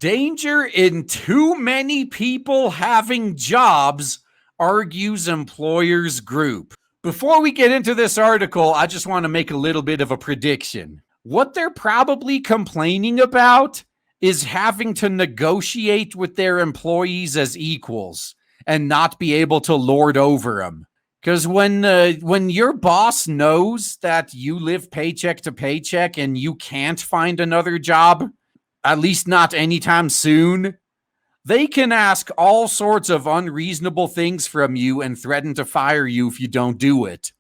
Danger in too many people having jobs, argues employers group. Before we get into this article, I just want to make a little bit of a prediction. What they're probably complaining about is having to negotiate with their employees as equals and not be able to lord over them. Because when your boss knows that you live paycheck to paycheck and you can't find another job, at least not anytime soon, they can ask all sorts of unreasonable things from you and threaten to fire you if you don't do it.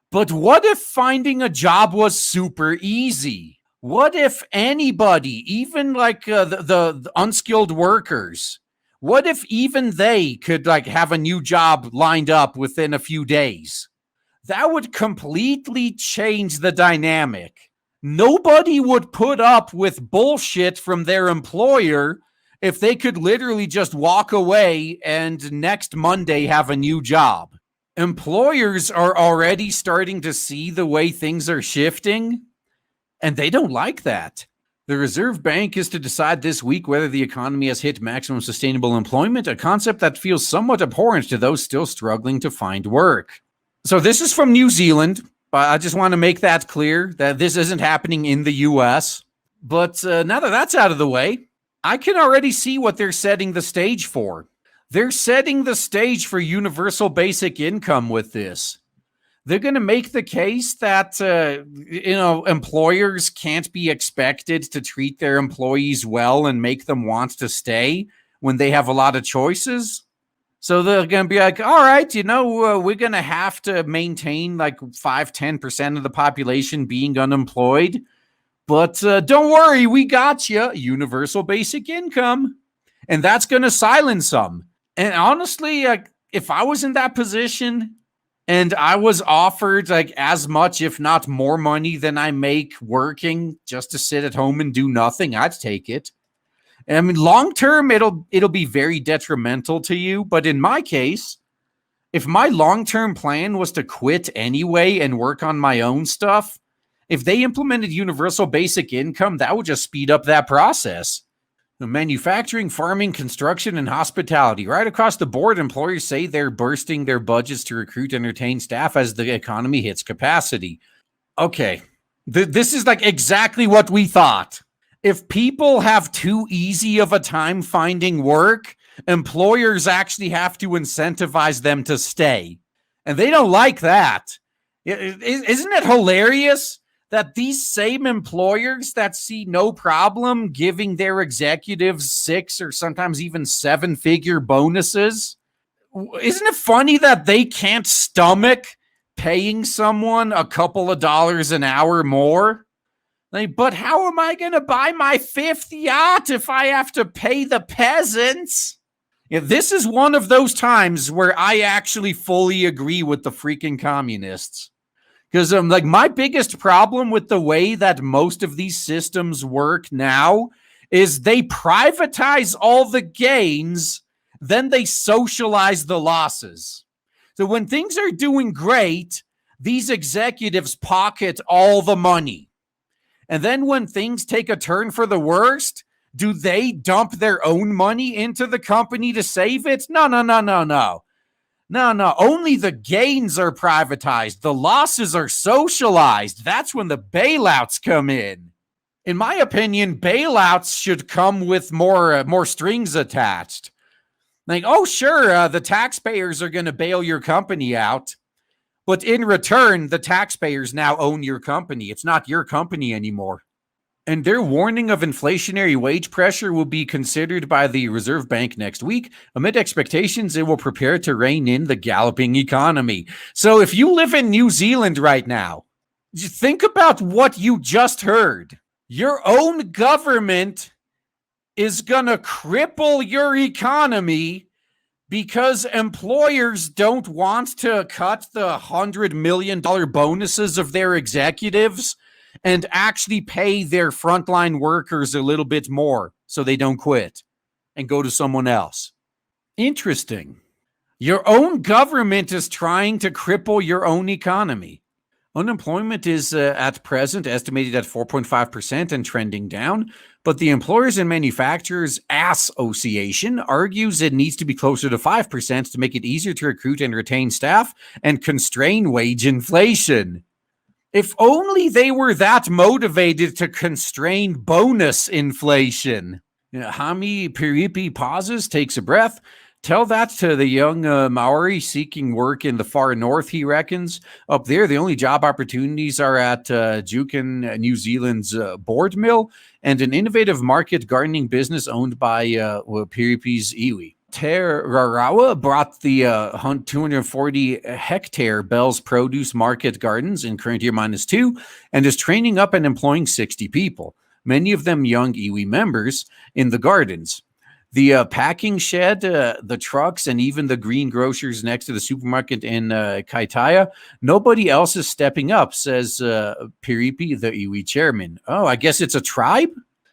But what if finding a job was super easy? What if anybody, even like the unskilled workers, what if even they could like have a new job lined up within a few days? That would completely change the dynamic. Nobody would put up with bullshit from their employer if they could literally just walk away and next Monday have a new job. Employers are already starting to see the way things are shifting, and they don't like that. The Reserve Bank is to decide this week whether the economy has hit maximum sustainable employment, a concept that feels somewhat abhorrent to those still struggling to find work. So this is from New Zealand. I just want to make that clear that this isn't happening in the US. But now that that's out of the way, I can already see what they're setting the stage for. They're setting the stage for universal basic income with this. They're going to make the case that, employers can't be expected to treat their employees well and make them want to stay when they have a lot of choices. So they're going to be like, all right, we're going to have to maintain like 5-10% of the population being unemployed. But don't worry, we got you. Universal basic income. And that's going to silence some. And honestly, if I was in that position and I was offered like as much, if not more money than I make working just to sit at home and do nothing, I'd take it. I mean, long term, it'll be very detrimental to you. But in my case, if my long-term plan was to quit anyway and work on my own stuff, if they implemented universal basic income, that would just speed up that process. Manufacturing, farming, construction, and hospitality. Right across the board, employers say they're bursting their budgets to recruit and retain staff as the economy hits capacity. Okay, this is like exactly what we thought. If people have too easy of a time finding work, employers actually have to incentivize them to stay. And they don't like that. Isn't it hilarious that these same employers that see no problem giving their executives 6 or sometimes even 7-figure bonuses? Isn't it funny that they can't stomach paying someone a couple of dollars an hour more? Like, but how am I going to buy my 5th yacht if I have to pay the peasants? Yeah, this is one of those times where I actually fully agree with the freaking communists. Because my biggest problem with the way that most of these systems work now is they privatize all the gains, then they socialize the losses. So when things are doing great, these executives pocket all the money. And then when things take a turn for the worst, do they dump their own money into the company to save it? No. No, only the gains are privatized. The losses are socialized. That's when the bailouts come in. In my opinion, bailouts should come with more strings attached. Like, oh, sure, the taxpayers are going to bail your company out. But in return, the taxpayers now own your company. It's not your company anymore. And their warning of inflationary wage pressure will be considered by the Reserve Bank next week. Amid expectations, it will prepare to rein in the galloping economy. So if you live in New Zealand right now, think about what you just heard. Your own government is going to cripple your economy because employers don't want to cut the $100 million bonuses of their executives and actually pay their frontline workers a little bit more so they don't quit and go to someone else. Interesting. Your own government is trying to cripple your own economy. Unemployment is at present estimated at 4.5% and trending down, but the Employers and Manufacturers Association argues it needs to be closer to 5% to make it easier to recruit and retain staff and constrain wage inflation. If only they were that motivated to constrain bonus inflation. Hami Piripi pauses, takes a breath. Tell that to the young Maori seeking work in the far north, he reckons. Up there, the only job opportunities are at Jukin, New Zealand's board mill, and an innovative market gardening business owned by Piripi's iwi. Te Rarawa brought the 240 hectare Bell's Produce Market Gardens in current year -2 and is training up and employing 60 people, many of them young iwi members, in the gardens. The packing shed, the trucks, and even the green grocers next to the supermarket in Kaitaia, nobody else is stepping up, says Piripi, the iwi chairman. Oh, I guess it's a tribe?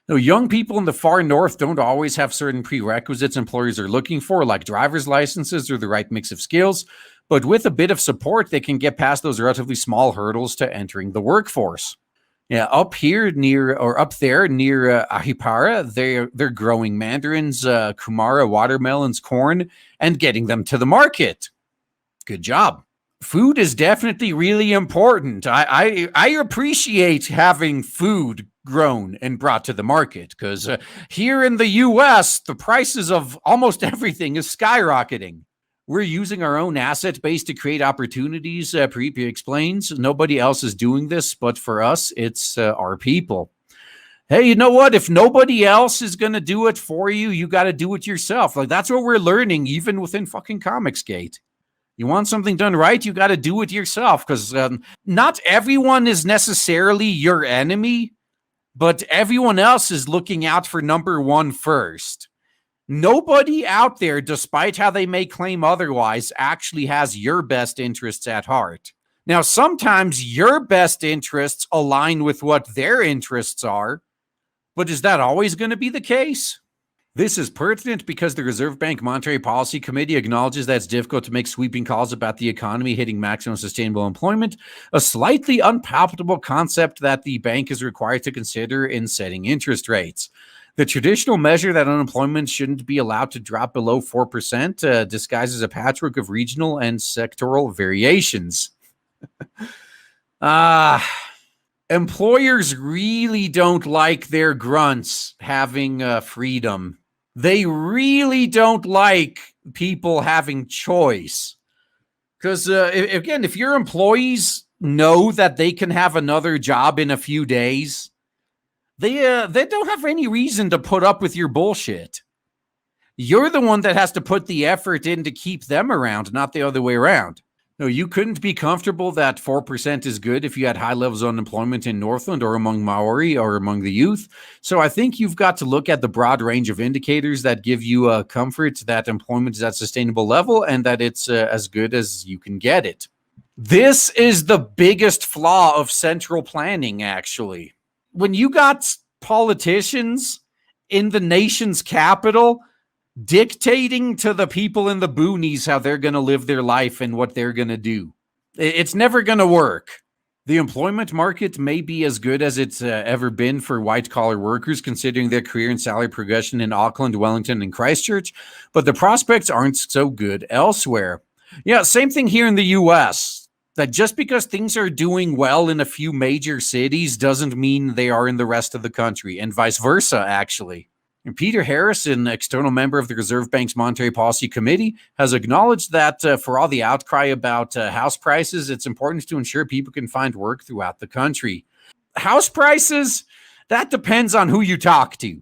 No, young people in the far north don't always have certain prerequisites employers are looking for, like driver's licenses or the right mix of skills. But with a bit of support, they can get past those relatively small hurdles to entering the workforce. Yeah, up there near Ahipara, they're growing mandarins, kumara, watermelons, corn, and getting them to the market. Good job. Food is definitely really important. I appreciate having food grown and brought to the market because here in the U.S., the prices of almost everything is skyrocketing. We're using our own asset base to create opportunities, Piripi explains. Nobody else is doing this, but for us, it's our people. Hey, you know what? If nobody else is going to do it for you, you got to do it yourself. Like, that's what we're learning, even within fucking Comicsgate. You want something done right, you got to do it yourself, because not everyone is necessarily your enemy, but everyone else is looking out for number one first. Nobody out there, despite how they may claim otherwise, actually has your best interests at heart. Now, sometimes your best interests align with what their interests are, but is that always going to be the case? This is pertinent because the Reserve Bank Monetary Policy Committee acknowledges that it's difficult to make sweeping calls about the economy hitting maximum sustainable employment, a slightly unpalatable concept that the bank is required to consider in setting interest rates. The traditional measure that unemployment shouldn't be allowed to drop below 4% disguises a patchwork of regional and sectoral variations. Employers really don't like their grunts having freedom. They really don't like people having choice. Because, again, if your employees know that they can have another job in a few days, they don't have any reason to put up with your bullshit. You're the one that has to put the effort in to keep them around, not the other way around. No, you couldn't be comfortable that 4% is good if you had high levels of unemployment in Northland or among Maori or among the youth. So I think you've got to look at the broad range of indicators that give you comfort that employment is at a sustainable level and that it's as good as you can get it. This is the biggest flaw of central planning, actually. When you got politicians in the nation's capital dictating to the people in the boonies how they're going to live their life and what they're going to do, it's never going to work. The employment market may be as good as it's ever been for white-collar workers, considering their career and salary progression in Auckland, Wellington, and Christchurch, but the prospects aren't so good elsewhere. Yeah, same thing here in the U.S., that just because things are doing well in a few major cities doesn't mean they are in the rest of the country, and vice versa, actually. And Peter Harris, an external member of the Reserve Bank's Monetary Policy Committee, has acknowledged that for all the outcry about house prices, it's important to ensure people can find work throughout the country. House prices, that depends on who you talk to.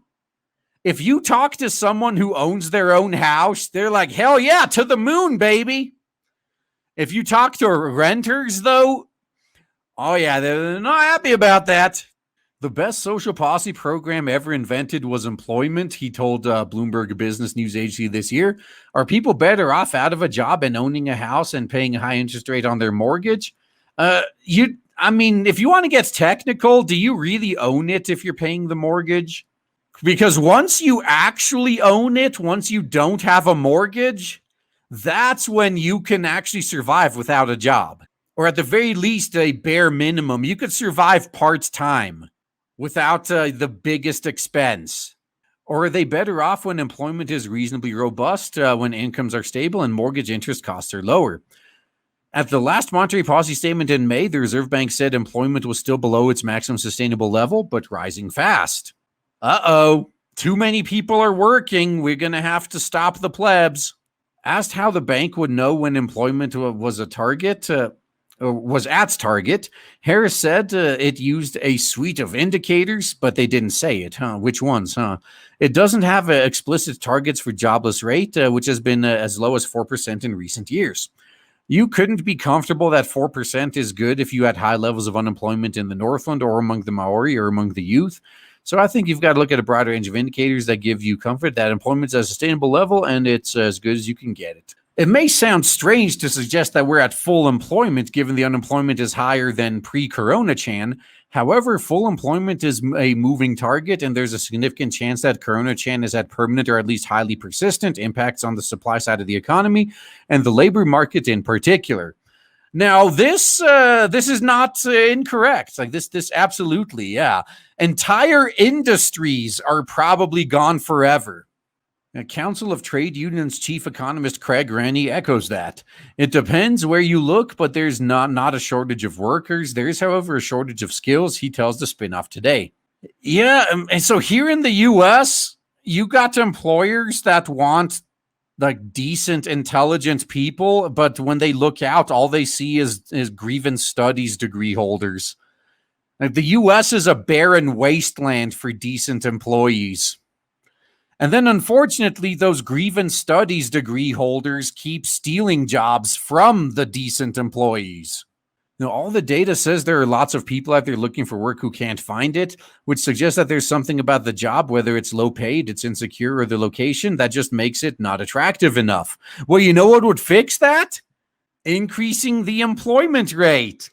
If you talk to someone who owns their own house, they're like, hell yeah, to the moon, baby. If you talk to renters, though, oh yeah, they're not happy about that. The best social policy program ever invented was employment, he told Bloomberg Business News Agency this year. Are people better off out of a job and owning a house and paying a high interest rate on their mortgage? If you want to get technical, do you really own it if you're paying the mortgage? Because once you actually own it, once you don't have a mortgage, that's when you can actually survive without a job. or at the very least, a bare minimum. You could survive part-time without the biggest expense. Or are they better off when employment is reasonably robust, when incomes are stable and mortgage interest costs are lower? At the last monetary policy statement in May, the Reserve Bank said employment was still below its maximum sustainable level, but rising fast. Uh-oh, too many people are working. We're going to have to stop the plebs. Asked how the bank would know when employment was a target, was at target, Harris said it used a suite of indicators, but they didn't say it, Which ones, It doesn't have explicit targets for jobless rate, which has been as low as 4% in recent years. You couldn't be comfortable that 4% is good if you had high levels of unemployment in the Northland or among the Maori or among the youth. So I think you've got to look at a broad range of indicators that give you comfort that employment's at a sustainable level and it's as good as you can get it. It may sound strange to suggest that we're at full employment given the unemployment is higher than pre-Corona Chan. However, full employment is a moving target, and there's a significant chance that Corona Chan is at permanent or at least highly persistent impacts on the supply side of the economy and the labor market in particular. Now, this is not incorrect. Like this absolutely, yeah. Entire industries are probably gone forever. Council of Trade Unions chief economist Craig Rennie echoes that. It depends where you look, but there's not a shortage of workers. There is, however, a shortage of skills, he tells the Spinoff Today. Yeah, and so here in the U.S., you got employers that want like decent, intelligent people, but when they look out, all they see is grievance studies degree holders. Like the U.S. is a barren wasteland for decent employees. And then, unfortunately, those grievance studies degree holders keep stealing jobs from the decent employees. Now, all the data says there are lots of people out there looking for work who can't find it, which suggests that there's something about the job, whether it's low paid, it's insecure, or the location, that just makes it not attractive enough. Well, you know what would fix that? Increasing the employment rate.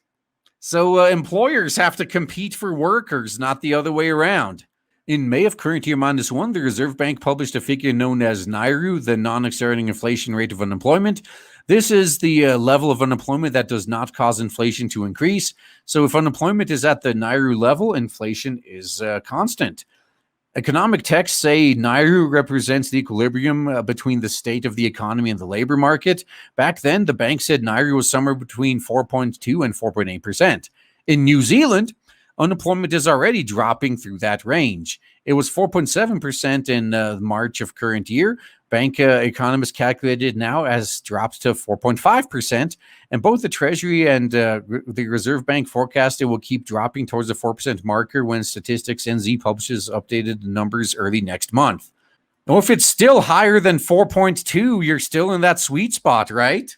So employers have to compete for workers, not the other way around. In May of current year -1, the Reserve Bank published a figure known as NAIRU, the non-accelerating inflation rate of unemployment. This is the level of unemployment that does not cause inflation to increase. So if unemployment is at the NAIRU level, inflation is constant. Economic texts say NAIRU represents the equilibrium between the state of the economy and the labor market. Back then, the bank said NAIRU was somewhere between 4.2 and 4.8%. In New Zealand, unemployment is already dropping through that range. It was 4.7% in March of current year. Bank economists calculated now as dropped to 4.5%. And both the Treasury and the Reserve Bank forecast it will keep dropping towards the 4% marker when Statistics NZ publishes updated numbers early next month. Well, if it's still higher than 4.2, you're still in that sweet spot, right?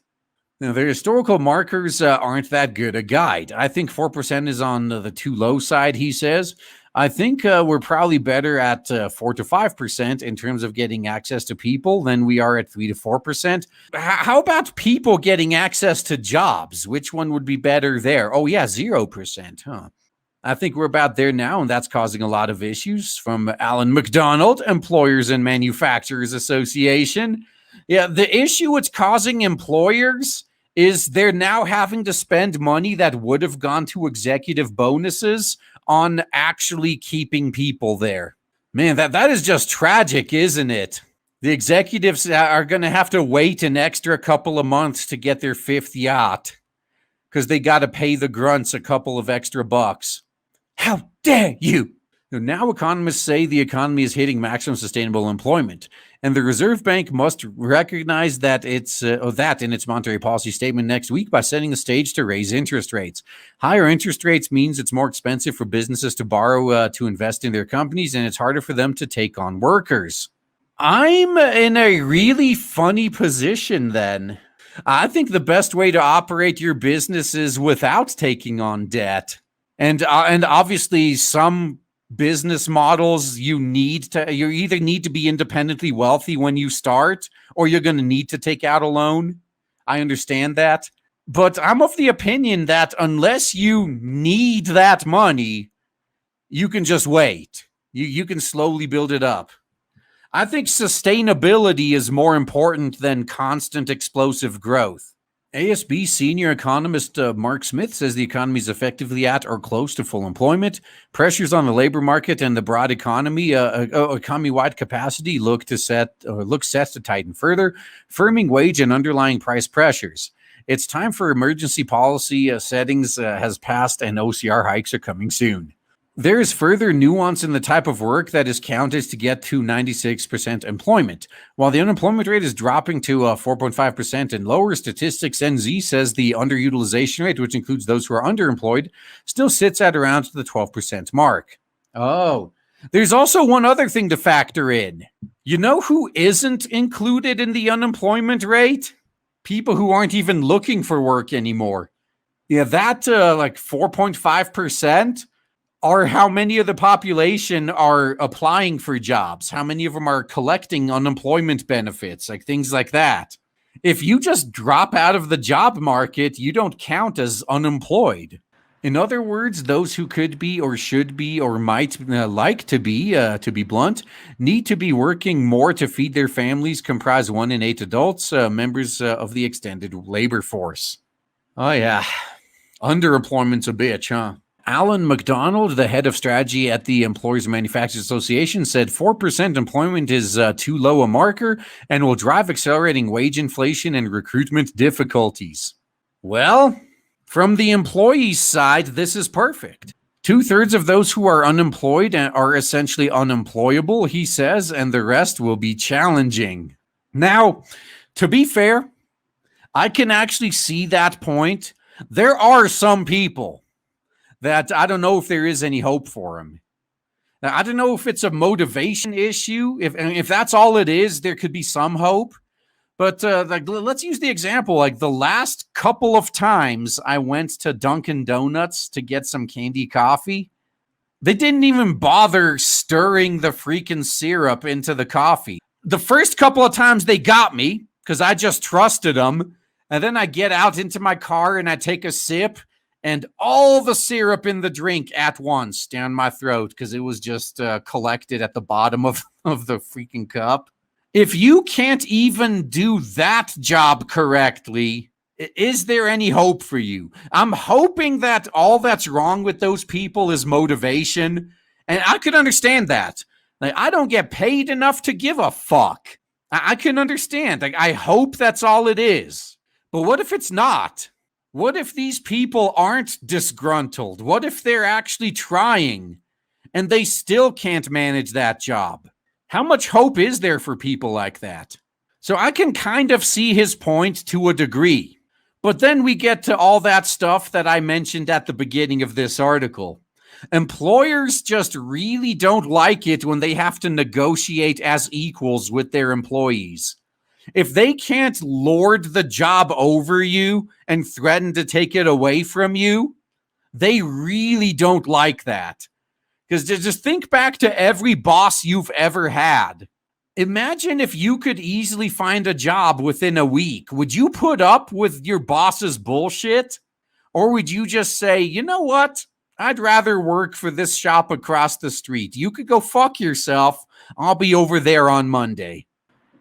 Now, the historical markers aren't that good a guide. I think 4% is on the too low side, he says. I think we're probably better at 4 to 5% in terms of getting access to people than we are at 3 to 4%. How about people getting access to jobs? Which one would be better there? Oh, yeah, 0%, huh? I think we're about there now, and that's causing a lot of issues. From Alan McDonald, Employers and Manufacturers Association. Yeah, the issue it's causing employers is they're now having to spend money that would have gone to executive bonuses on actually keeping people there. Man, that is just tragic, isn't it? The executives are going to have to wait an extra couple of months to get their fifth yacht because they got to pay the grunts a couple of extra bucks. How dare you? Now economists say the economy is hitting maximum sustainable employment, and the Reserve Bank must recognize that that in its monetary policy statement next week by setting the stage to raise interest rates. Higher interest rates means it's more expensive for businesses to borrow to invest in their companies, and it's harder for them to take on workers. I'm in a really funny position then. I think the best way to operate your business is without taking on debt. And obviously some business models you either need to be independently wealthy when you start, or you're going to need to take out a loan. I understand that. But I'm of the opinion that unless you need that money, you can just wait. You can slowly build it up. I think sustainability is more important than constant explosive growth. ASB senior economist Mark Smith says the economy is effectively at or close to full employment. Pressures on the labor market and the broad economy, economy-wide capacity look set to tighten further, firming wage and underlying price pressures. It's time for emergency policy settings has passed and OCR hikes are coming soon. There is further nuance in the type of work that is counted to get to 96% employment. While the unemployment rate is dropping to 4.5% in lower statistics, NZ says the underutilization rate, which includes those who are underemployed, still sits at around the 12% mark. Oh, there's also one other thing to factor in. You know who isn't included in the unemployment rate? People who aren't even looking for work anymore. Yeah, that like 4.5%. Are how many of the population are applying for jobs? How many of them are collecting unemployment benefits? Like things like that. If you just drop out of the job market, you don't count as unemployed. In other words, those who could be or should be or might like to be blunt, need to be working more to feed their families comprise 1 in 8 adults, members of the extended labor force. Oh yeah, underemployment's a bitch, huh? Alan McDonald, the head of strategy at the Employers and Manufacturers Association, said 4% employment is too low a marker and will drive accelerating wage inflation and recruitment difficulties. Well, from the employee's side, this is perfect. 2/3 of those who are unemployed are essentially unemployable, he says, and the rest will be challenging. Now, to be fair, I can actually see that point. There are some people that I don't know if there is any hope for him. Now, I don't know if it's a motivation issue. If that's all it is, there could be some hope. But let's use the example. Like the last couple of times I went to Dunkin' Donuts to get some candy coffee, they didn't even bother stirring the freaking syrup into the coffee. The first couple of times they got me because I just trusted them. And then I get out into my car and I take a sip. And all the syrup in the drink at once down my throat because it was just collected at the bottom of the freaking cup. If you can't even do that job correctly, is there any hope for you? I'm hoping that all that's wrong with those people is motivation. And I could understand that. Like, I don't get paid enough to give a fuck. I can understand. Like, I hope that's all it is. But what if it's not? What if these people aren't disgruntled? What if they're actually trying and they still can't manage that job? How much hope is there for people like that? So I can kind of see his point to a degree. But then we get to all that stuff that I mentioned at the beginning of this article. Employers just really don't like it when they have to negotiate as equals with their employees. If they can't lord the job over you and threaten to take it away from you, they really don't like that. Because just think back to every boss you've ever had. Imagine if you could easily find a job within a week. Would you put up with your boss's bullshit? Or would you just say, you know what? I'd rather work for this shop across the street. You could go fuck yourself. I'll be over there on Monday.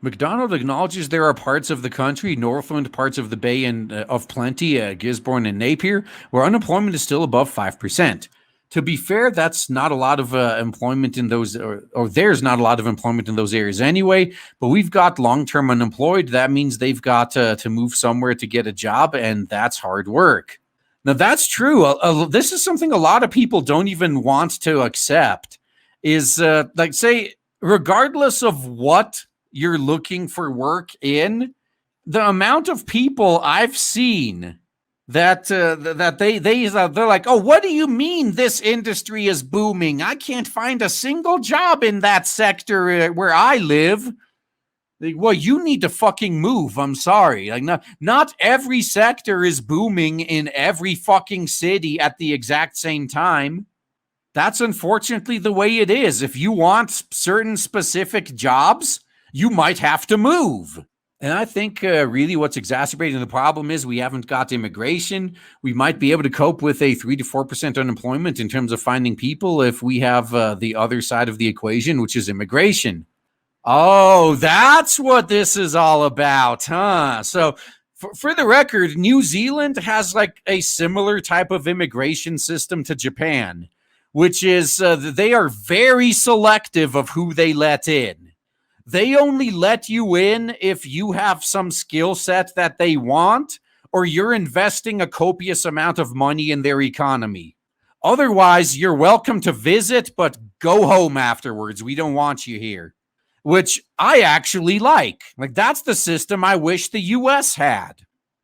McDonald acknowledges there are parts of the country, Northland, parts of the Bay and of Plenty, Gisborne and Napier, where unemployment is still above 5%. To be fair, that's not a lot of employment in those, or there's not a lot of employment in those areas anyway, but we've got long-term unemployed. That means they've got to move somewhere to get a job, and that's hard work. Now, that's true. This is something a lot of people don't even want to accept, is like, say, regardless of what you're looking for work in, the amount of people I've seen that they're like, oh, what do you mean this industry is booming? I can't find a single job in that sector where I live. Like, well, you need to fucking move. I'm sorry. Like, not every sector is booming in every fucking city at the exact same time. That's unfortunately the way it is. If you want certain specific jobs, you might have to move. And I think really what's exacerbating the problem is we haven't got immigration. We might be able to cope with a 3 to 4% unemployment in terms of finding people if we have the other side of the equation, which is immigration. Oh, that's what this is all about, huh? So For the record, New Zealand has like a similar type of immigration system to Japan, which is they are very selective of who they let in. They only let you in if you have some skill set that they want or you're investing a copious amount of money in their economy. Otherwise, you're welcome to visit, but go home afterwards. We don't want you here. Which I actually like. Like, that's the system I wish the US had.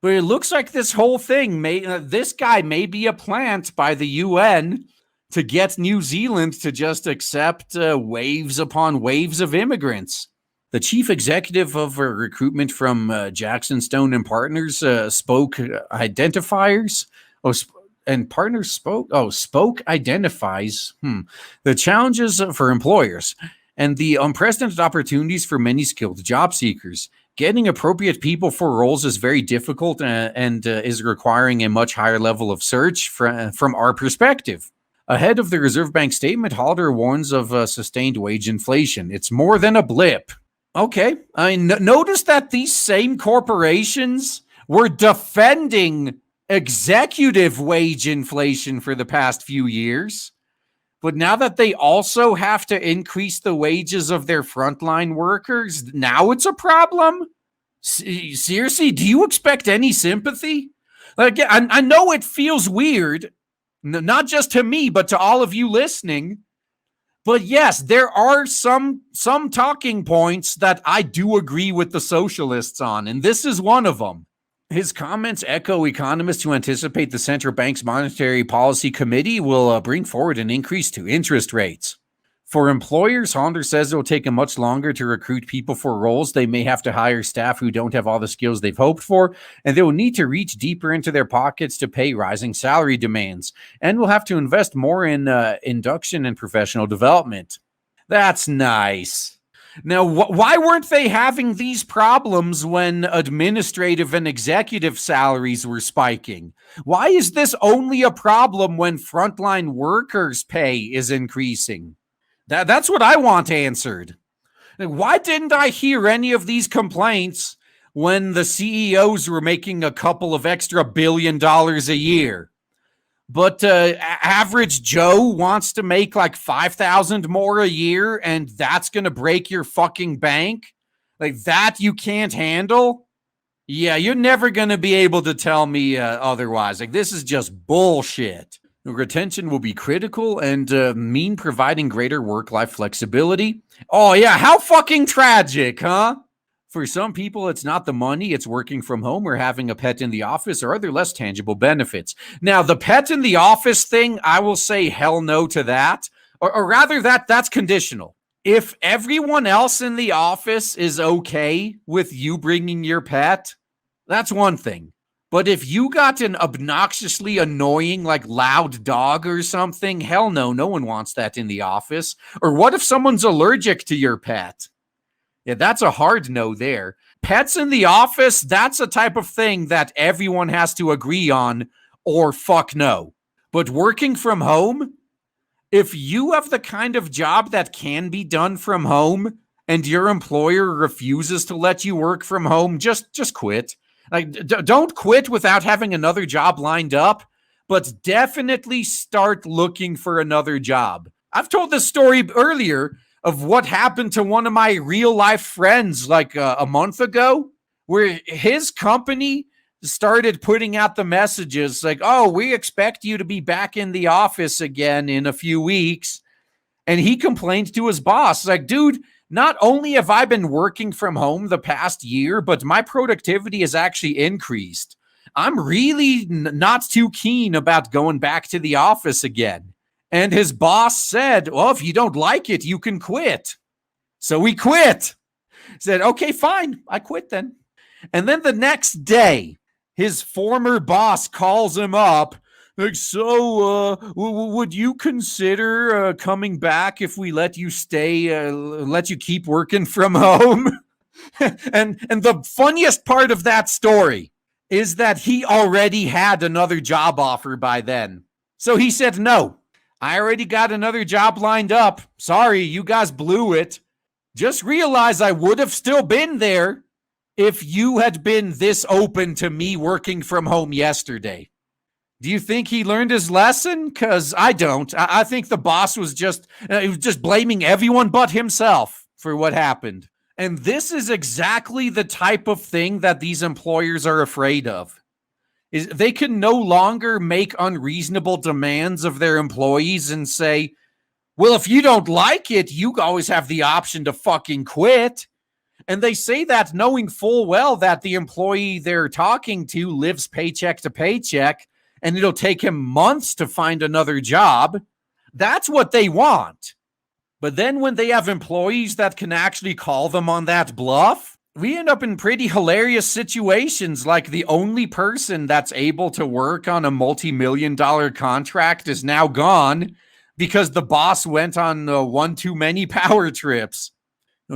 But it looks like this whole thing this guy may be a plant by the UN to get New Zealand to just accept waves upon waves of immigrants. The chief executive of recruitment from Jackson Stone and Partners spoke identifiers. And Partners spoke identifies the challenges for employers and the unprecedented opportunities for many skilled job seekers. Getting appropriate people for roles is very difficult and is requiring a much higher level of search from our perspective. Ahead of the Reserve Bank statement, Halder warns of sustained wage inflation. It's more than a blip. Okay, notice that these same corporations were defending executive wage inflation for the past few years. But now that they also have to increase the wages of their frontline workers, now it's a problem? Seriously, do you expect any sympathy? Like, I know it feels weird, not just to me, but to all of you listening. But yes, there are some talking points that I do agree with the socialists on, and this is one of them. His comments echo economists who anticipate the central bank's monetary policy committee will bring forward an increase to interest rates. For employers, Halder says it will take them much longer to recruit people for roles. They may have to hire staff who don't have all the skills they've hoped for, and they will need to reach deeper into their pockets to pay rising salary demands, and will have to invest more in induction and professional development. That's nice. Now, why weren't they having these problems when administrative and executive salaries were spiking? Why is this only a problem when frontline workers' pay is increasing? That's what I want answered. Why didn't I hear any of these complaints when the CEOs were making a couple of extra $1 billion a year? But average Joe wants to make like $5,000 more a year, and that's going to break your fucking bank? Like, that you can't handle? Yeah, you're never going to be able to tell me otherwise. Like, this is just bullshit. Retention will be critical and mean providing greater work-life flexibility. Oh, yeah, how fucking tragic, huh? For some people, it's not the money, it's working from home or having a pet in the office or other less tangible benefits. Now, the pet in the office thing, I will say hell no to that. Or rather, that's conditional. If everyone else in the office is okay with you bringing your pet, that's one thing. But if you got an obnoxiously annoying, like loud dog or something, hell no, no one wants that in the office. Or what if someone's allergic to your pet? Yeah, that's a hard no there. Pets in the office, that's a type of thing that everyone has to agree on, or fuck no. But working from home, if you have the kind of job that can be done from home and your employer refuses to let you work from home, just quit. Like, don't quit without having another job lined up, but definitely start looking for another job. I've told this story earlier of what happened to one of my real life friends like a month ago, where his company started putting out the messages like, oh, we expect you to be back in the office again in a few weeks. And he complained to his boss, like, dude, not only have I been working from home the past year, but my productivity has actually increased. I'm really not too keen about going back to the office again. And his boss said, well, if you don't like it, you can quit. So he quit. Said, okay, fine. I quit then. And then the next day, his former boss calls him up. Like, so would you consider coming back if we let you stay, let you keep working from home? and the funniest part of that story is that he already had another job offer by then. So he said, no. I already got another job lined up. Sorry, you guys blew it. Just realize I would have still been there if you had been this open to me working from home yesterday? Do you think he learned his lesson? Because I don't. I think the boss was he was just blaming everyone but himself for what happened. And this is exactly the type of thing that these employers are afraid of. Is they can no longer make unreasonable demands of their employees and say, well, if you don't like it, you always have the option to fucking quit. And they say that knowing full well that the employee they're talking to lives paycheck to paycheck and it'll take him months to find another job. That's what they want. But then when they have employees that can actually call them on that bluff, we end up in pretty hilarious situations, like the only person that's able to work on a multi-million-dollar contract is now gone because the boss went on one too many power trips.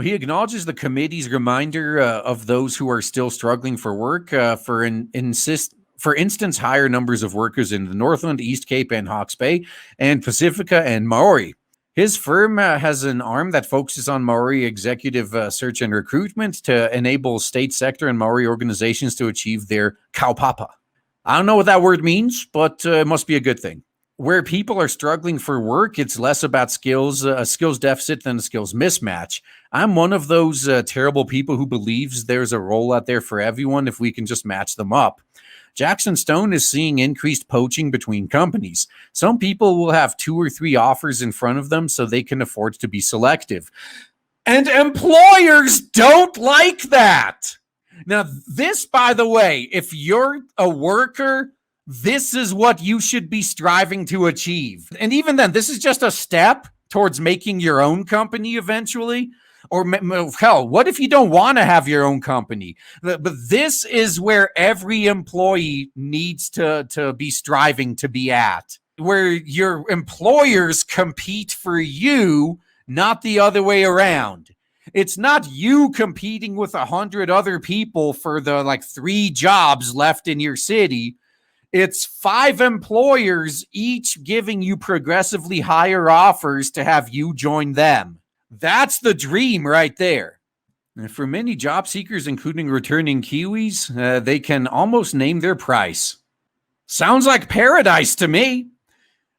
He acknowledges the committee's reminder of those who are still struggling for work, for instance, higher numbers of workers in the Northland, East Cape, and Hawke's Bay, and Pacifica and Maori. His firm has an arm that focuses on Maori executive search and recruitment to enable state sector and Maori organizations to achieve their kaupapa. I don't know what that word means, but it must be a good thing. Where people are struggling for work, it's less about a skills deficit than a skills mismatch. I'm one of those terrible people who believes there's a role out there for everyone if we can just match them up. Jackson Stone is seeing increased poaching between companies. Some people will have 2 or 3 offers in front of them so they can afford to be selective. And employers don't like that. Now, this, by the way, if you're a worker, this is what you should be striving to achieve. And even then, this is just a step towards making your own company eventually. Or hell, what if you don't want to have your own company? But this is where every employee needs to be striving to be at, where your employers compete for you, not the other way around. It's not you competing with 100 other people for the 3 jobs left in your city. It's 5 employers, each giving you progressively higher offers to have you join them. That's the dream right there. And for many job seekers, including returning Kiwis, they can almost name their price. Sounds like paradise to me.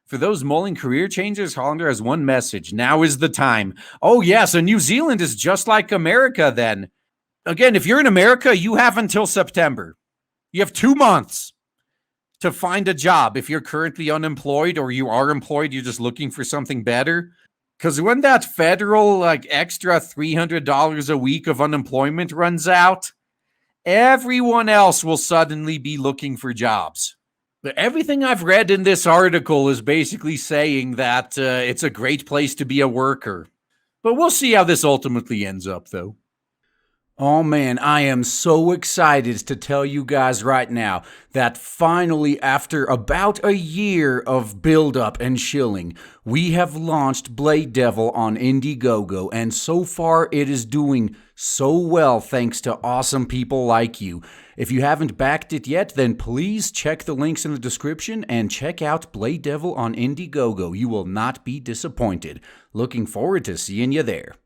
For those mulling career changes, Hollander has one message. Now is the time. Oh, yeah, so New Zealand is just like America then. Again, if you're in America, you have until September. You have 2 months to find a job. If you're currently unemployed or you are employed, you're just looking for something better. Because when that federal extra $300 a week of unemployment runs out, everyone else will suddenly be looking for jobs. But everything I've read in this article is basically saying that it's a great place to be a worker. But we'll see how this ultimately ends up, though. Oh man, I am so excited to tell you guys right now that finally, after about a year of build-up and shilling, we have launched Blade Devil on Indiegogo, and so far it is doing so well thanks to awesome people like you. If you haven't backed it yet, then please check the links in the description and check out Blade Devil on Indiegogo. You will not be disappointed. Looking forward to seeing you there.